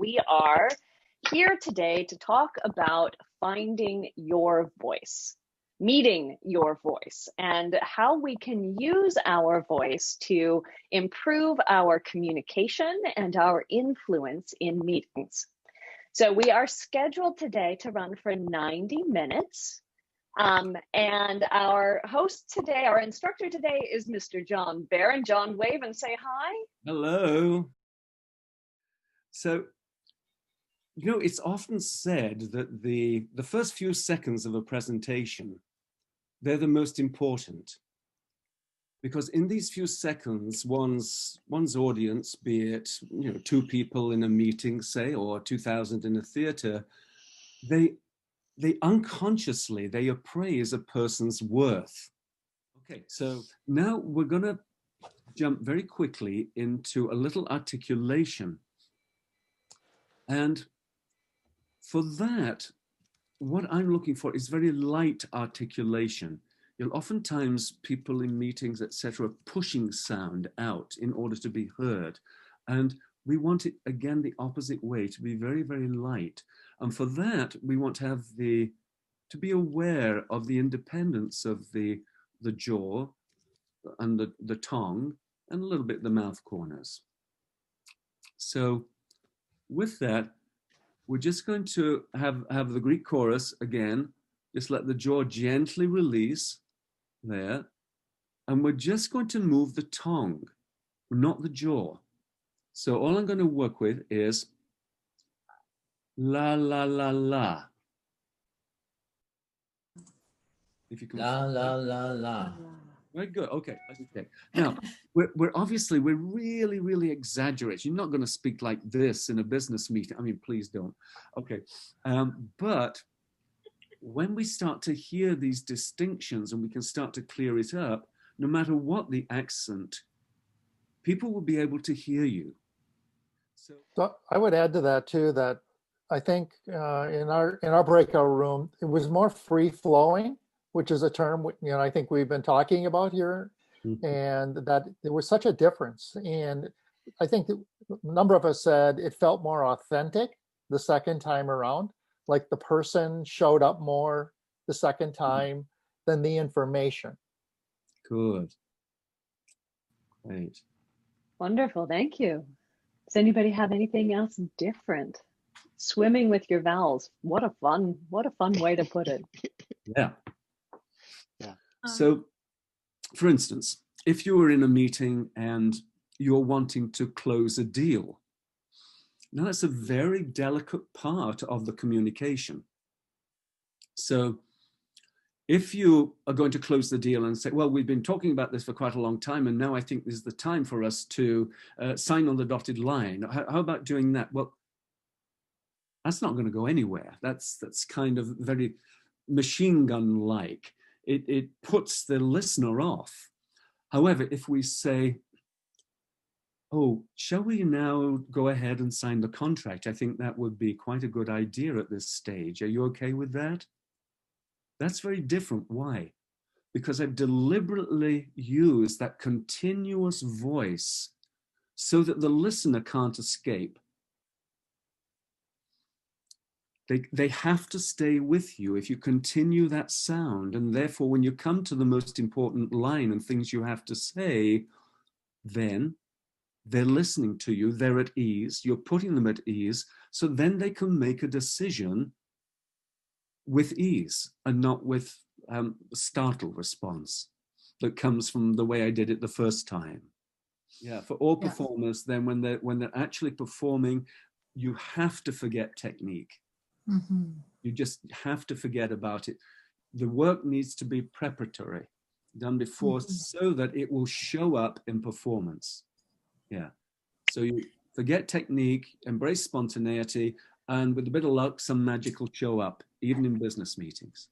We are here today to talk about finding your voice, meeting your voice, and how we can use our voice to improve our communication and our influence in meetings. So we are scheduled today to run for 90 minutes. And our host today, our instructor today is Mr. John Barron. John, wave and say hi. Hello. So, it's often said that the first few seconds of a presentation, they're the most important. Because in these few seconds, one's audience, be it, 2 people in a meeting, say, or 2,000 in a theater, they unconsciously, they appraise a person's worth. Okay, so now we're going to jump very quickly into a little articulation. And for that, what I'm looking for is very light articulation. Oftentimes people in meetings, etc., pushing sound out in order to be heard. And we want it, again, the opposite way, to be very, very light. And for that, we want to have to be aware of the independence of the jaw and the tongue and a little bit the mouth corners. So with that, we're just going to have the Greek chorus again. Just let the jaw gently release there. And we're just going to move the tongue, not the jaw. So all I'm going to work with is la, la, la, la. If you can. La, la, la, la. Very good. Okay. Okay. Now, we're really, really exaggerating. You're not going to speak like this in a business meeting. I mean, please don't. Okay. But when we start to hear these distinctions and we can start to clear it up, no matter what the accent, people will be able to hear you. So I would add to that too, that I think in our breakout room, it was more free flowing, which is a term I think we've been talking about here, and that there was such a difference. And I think a number of us said it felt more authentic the second time around, like the person showed up more the second time than the information. Good. Great. Wonderful, thank you. Does anybody have anything else different? Swimming with your vowels. What a fun way to put it. Yeah. So, for instance, if you were in a meeting and you're wanting to close a deal, now that's a very delicate part of the communication. So if you are going to close the deal and say, well, we've been talking about this for quite a long time, and now I think this is the time for us to sign on the dotted line. How about doing that? Well, that's not going to go anywhere. That's kind of very machine gun-like. It puts the listener off. However, if we say, oh, shall we now go ahead and sign the contract? I think that would be quite a good idea at this stage. Are you okay with that? That's very different. Why? Because I've deliberately used that continuous voice so that the listener can't escape. They have to stay with you if you continue that sound. And therefore, when you come to the most important line and things you have to say, then they're listening to you, they're at ease, you're putting them at ease, so then they can make a decision with ease and not with a startled response that comes from the way I did it the first time. Yeah, for all performers, then when they're actually performing, you have to forget technique. Mm-hmm. You just have to forget about it. The work needs to be preparatory, done before, so that it will show up in performance. Yeah. So you forget technique, embrace spontaneity, and with a bit of luck, some magic will show up, even in business meetings.